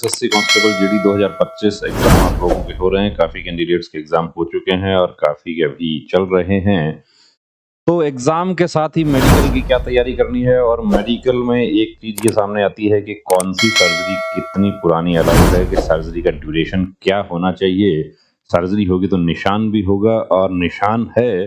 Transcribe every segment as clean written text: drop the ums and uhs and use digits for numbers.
SSC constable GD 2025 exam आप लोगों के हो रहे हैं। काफी कैंडिडेट्स के एग्जाम हो चुके हैं और काफी के अभी चल रहे हैं। तो एग्जाम के साथ ही मेडिकल की क्या तैयारी करनी है, और मेडिकल में एक चीज ये सामने आती है कि कौन सी सर्जरी कितनी पुरानी अलाउड है, कि सर्जरी का ड्यूरेशन क्या होना चाहिए। सर्जरी होगी तो निशान भी होगा, और निशान है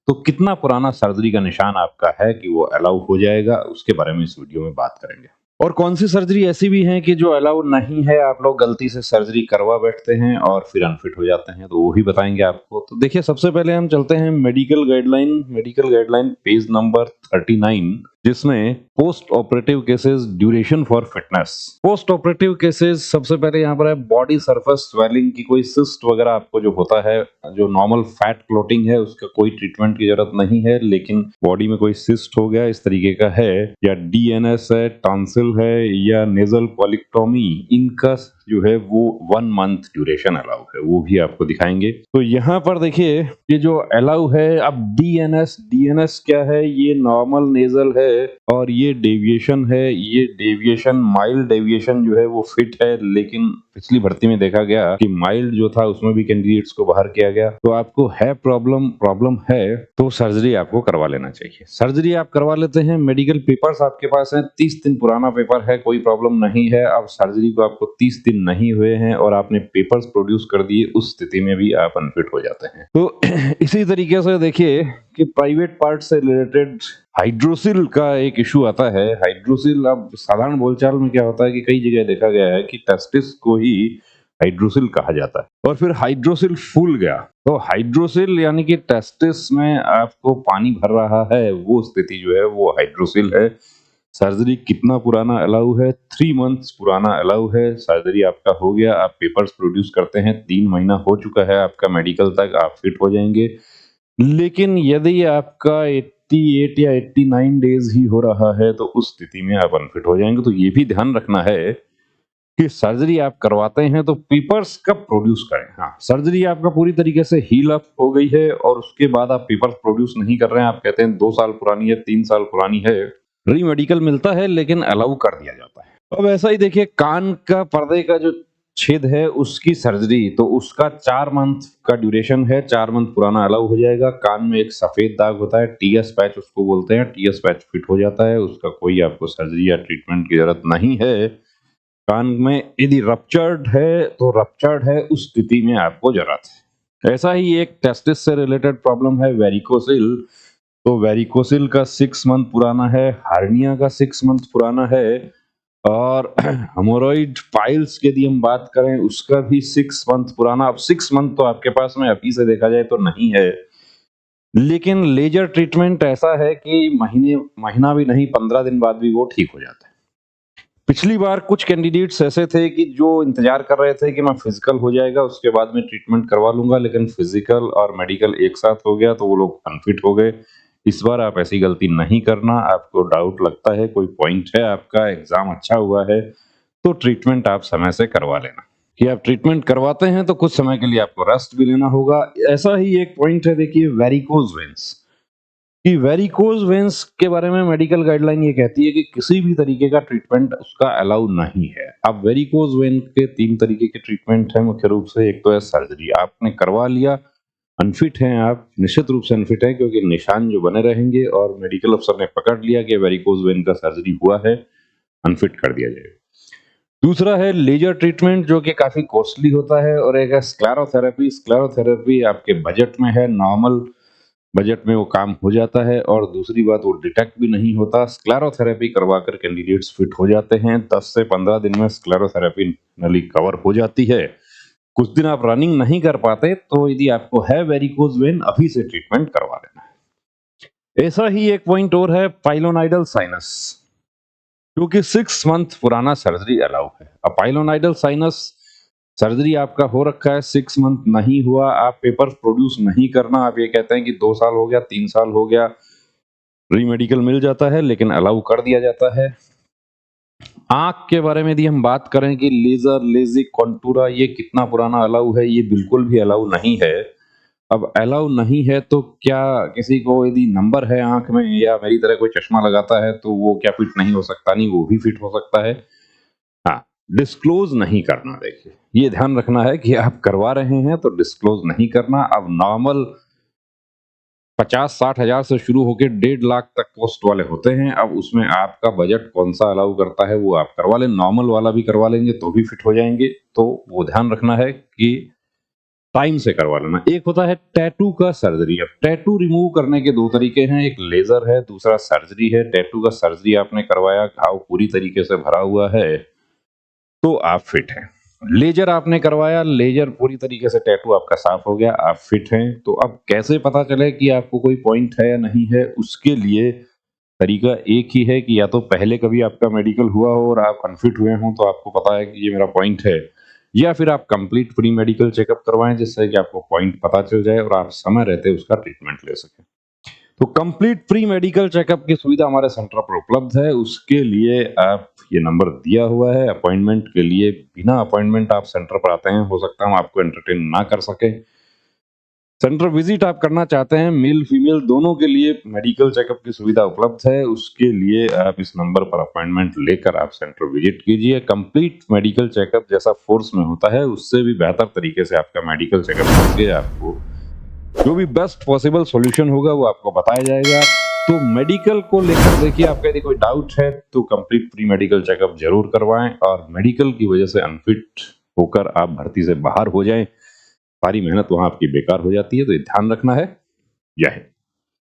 तो कितना पुराना सर्जरी का निशान आपका है कि वो अलाउ हो जाएगा, उसके बारे में इस वीडियो में बात करेंगे। और कौन सी सर्जरी ऐसी भी है कि जो अलाउ नहीं है, आप लोग गलती से सर्जरी करवा बैठते हैं और फिर अनफिट हो जाते हैं, तो वो ही बताएंगे आपको। तो देखिए, सबसे पहले हम चलते हैं मेडिकल गाइडलाइन पेज नंबर 39, जिसमें post operative cases duration for fitness. Post operative cases सबसे पहले यहाँ पर है बॉडी सरफेस स्वेलिंग की कोई सिस्ट वगैरह आपको जो होता है, जो नॉर्मल फैट क्लोटिंग है, उसका कोई ट्रीटमेंट की जरूरत नहीं है। लेकिन बॉडी में कोई सिस्ट हो गया इस तरीके का है, या डीएनएस है, टॉन्सिल है, या नेजल पॉलिक्टोमी, इनका जो है वो 1 मंथ ड्यूरेशन अलाउ है, वो भी आपको दिखाएंगे। तो यहाँ पर देखिए, ये जो अलाउ है, अब डीएनएस क्या है, ये नॉर्मल नेजल है, और ये डेविएशन है। ये डेविएशन, माइल्ड डेविएशन जो है वो फिट है, लेकिन पिछली भर्ती में देखा गया कि माइल्ड जो था उसमें भी कैंडिडेट्स को बाहर किया गया। तो आपको है प्रॉब्लम है तो सर्जरी आपको करवा लेना चाहिए। सर्जरी आप करवा लेते हैं, मेडिकल पेपर्स आपके पास है, 30 दिन पुराना पेपर है, कोई प्रॉब्लम नहीं है। अब सर्जरी को आपको 30 दिन नहीं हुए हैं और आपने पेपर्स प्रोड्यूस कर दिए, उस स्थिति में भी आप अनफिट हो जाते हैं। तो इसी तरीके से देखिए कि प्राइवेट पार्ट से रिलेटेड हाइड्रोसिल का एक इशू आता है। हाइड्रोसिल, अब साधारण बोलचाल में क्या होता है कि कई जगह देखा गया है कि टेस्टिस को ही हाइड्रोसिल कहा जाता है, और फिर हाइड्रोसिल फूल गया तो हाइड्रोसिल यानी कि टेस्टिस में आपको पानी भर रहा है, वो स्थिति जो है वो हाइड्रोसिल है। सर्जरी कितना पुराना अलाउ है? 3 मंथ्स पुराना अलाउ है। सर्जरी आपका हो गया, आप पेपर्स प्रोड्यूस करते हैं, 3 महीना हो चुका है आपका मेडिकल तक, आप फिट हो जाएंगे। लेकिन यदि आपका 88 या 89 डेज ही हो रहा है तो उस स्थिति में आप अनफिट हो जाएंगे। तो ये भी ध्यान रखना है कि सर्जरी आप करवाते हैं तो पेपर्स कब प्रोड्यूस करें। हाँ, सर्जरी आपका पूरी तरीके से हील अप हो गई है और उसके बाद आप पेपर्स प्रोड्यूस नहीं कर रहे हैं, आप कहते हैं 2 साल पुरानी है, 3 साल पुरानी है, री मेडिकल मिलता है लेकिन अलाउ कर दिया जाता है। अब ऐसा ही देखिए, कान का पर्दे का जो छेद है उसकी सर्जरी, तो उसका 4 मंथ का ड्यूरेशन है, 4 मंथ पुराना अलाउ हो जाएगा। कान में एक सफेद दाग होता है, टीएस पैच उसको बोलते हैं, टीएस पैच फिट हो जाता है, उसका कोई आपको सर्जरी या ट्रीटमेंट की जरूरत नहीं है। कान में यदि रप्चर्ड है तो रप्चर्ड है, उस स्थिति में आपको जरूरत है। ऐसा ही एक टेस्टिस से रिलेटेड प्रॉब्लम है, वेरिकोसिल। तो वेरिकोसिल का 6 मंथ पुराना है, हार्निया का 6 मंथ पुराना है, और हेमोरॉइड पाइल्स की यदि हम बात करें उसका भी 6 मंथ पुराना। अब 6 मंथ तो आपके पास में अभी से देखा जाए तो नहीं है, लेकिन लेजर ट्रीटमेंट ऐसा है कि महीना भी नहीं, 15 दिन बाद भी वो ठीक हो जाता है। पिछली बार कुछ कैंडिडेट्स ऐसे थे कि जो इंतजार कर रहे थे कि मैं फिजिकल हो जाएगा उसके बाद में ट्रीटमेंट करवा लूंगा, लेकिन फिजिकल और मेडिकल एक साथ हो गया तो वो लोग अनफिट हो गए। इस बार आप ऐसी गलती नहीं करना। आपको डाउट लगता है, कोई पॉइंट है, आपका एग्जाम अच्छा हुआ है, तो ट्रीटमेंट आप समय से करवा लेना। कि आप ट्रीटमेंट करवाते हैं तो कुछ समय के लिए आपको रेस्ट भी लेना होगा। ऐसा ही एक पॉइंट है, देखिए, वेरिकोज वेन्स। कि वेरिकोज वेन्स के बारे में मेडिकल गाइडलाइन ये कहती है कि किसी भी तरीके का ट्रीटमेंट उसका अलाउ नहीं है। अब वेरिकोज वेन के 3 तरीके के ट्रीटमेंट है मुख्य रूप से। एक तो है सर्जरी, आपने करवा लिया, अनफिट हैं आप, निश्चित रूप से अनफिट है, क्योंकि निशान जो बने रहेंगे और मेडिकल अफसर ने पकड़ लिया कि वेरिकोज वेन का सर्जरी हुआ है, अनफिट कर दिया जाएगा। दूसरा है लेजर ट्रीटमेंट, जो कि काफी कॉस्टली होता है, और एक है स्क्लेरोथेरेपी। स्क्लेरोथेरेपी आपके बजट में है, नॉर्मल बजट में वो काम हो जाता है, और दूसरी बात वो डिटेक्ट भी नहीं होता। स्क्लेरोथेरेपी करवाकर कैंडिडेट्स फिट हो जाते हैं, 10 से 15 दिन में स्क्लेरोथेरेपी नली कवर हो जाती है। कुछ दिन आप रनिंग नहीं कर पाते तो यदि आपको है वेरिकोज वेन, अभी से ट्रीटमेंट करवा लेना है। ऐसा ही एक पॉइंट और है, पाइलोनाइडल साइनस, जो कि 6 मंथ पुराना सर्जरी अलाउ है। अब पाइलोनाइडल साइनस सर्जरी आपका हो रखा है, 6 मंथ नहीं हुआ, आप पेपर प्रोड्यूस नहीं करना, आप ये कहते हैं कि 2 साल हो गया, 3 साल हो गया, री मेडिकल मिल जाता है लेकिन अलाउ कर दिया जाता है। आंख के बारे में यदि हम बात करें कि लेजर, लेजिक, कॉन्टूरा, ये कितना पुराना अलाउ है, ये बिल्कुल भी अलाउ नहीं है। अब अलाउ नहीं है तो क्या किसी को यदि नंबर है आंख में, या मेरी तरह कोई चश्मा लगाता है, तो वो क्या फिट नहीं हो सकता? नहीं, वो भी फिट हो सकता है। हाँ, डिस्क्लोज नहीं करना। देखिए, ये ध्यान रखना है कि आप करवा रहे हैं तो डिस्क्लोज नहीं करना। अब नॉर्मल 50-60 हजार से शुरू होकर 1.5 लाख तक कॉस्ट वाले होते हैं। अब उसमें आपका बजट कौन सा अलाउ करता है वो आप करवा लें। नॉर्मल वाला भी करवा लेंगे तो भी फिट हो जाएंगे। तो वो ध्यान रखना है कि टाइम से करवा लेना। एक होता है टैटू का सर्जरी। अब टैटू रिमूव करने के दो तरीके हैं, एक लेजर है, दूसरा सर्जरी है। टैटू का सर्जरी आपने करवाया, घाव पूरी तरीके से भरा हुआ है तो आप फिट हैं। लेजर आपने करवाया, लेजर पूरी तरीके से टैटू आपका साफ हो गया, आप फिट हैं। तो अब कैसे पता चले कि आपको कोई पॉइंट है या नहीं है, उसके लिए तरीका एक ही है कि या तो पहले कभी आपका मेडिकल हुआ हो और आप अनफिट हुए हों तो आपको पता है कि ये मेरा पॉइंट है, या फिर आप कंप्लीट फ्री मेडिकल चेकअप करवाएं जिससे कि आपको पॉइंट पता चल जाए और आप समय रहते उसका ट्रीटमेंट ले सकें। तो कंप्लीट फ्री मेडिकल चेकअप की सुविधा हमारे सेंटर पर उपलब्ध है। उसके लिए आप ये नंबर दिया हुआ है, अपॉइंटमेंट के लिए बिना अपॉइंटमेंट आप सेंटर पर आते हैं। हो सकता है हम आपको एंटरटेन ना कर सके। सेंटर विजिट आप करना चाहते हैं, मेल फीमेल दोनों के लिए मेडिकल चेकअप की सुविधा उपलब्ध है। उसके लिए आप इस नंबर पर अपॉइंटमेंट लेकर आप सेंटर विजिट कीजिए। कंप्लीट मेडिकल चेकअप जैसा फोर्स में होता है उससे भी बेहतर तरीके से आपका मेडिकल चेकअप करके आपको जो भी बेस्ट पॉसिबल सॉल्यूशन होगा वो आपको बताया जाएगा। तो मेडिकल को लेकर देखिए, आपका यदि कोई डाउट है तो कंप्लीट फ्री मेडिकल चेकअप जरूर करवाएं, और मेडिकल की वजह से अनफिट होकर आप भर्ती से बाहर हो जाएं, सारी मेहनत वहां आपकी बेकार हो जाती है। तो ये ध्यान रखना है। जय हिंद।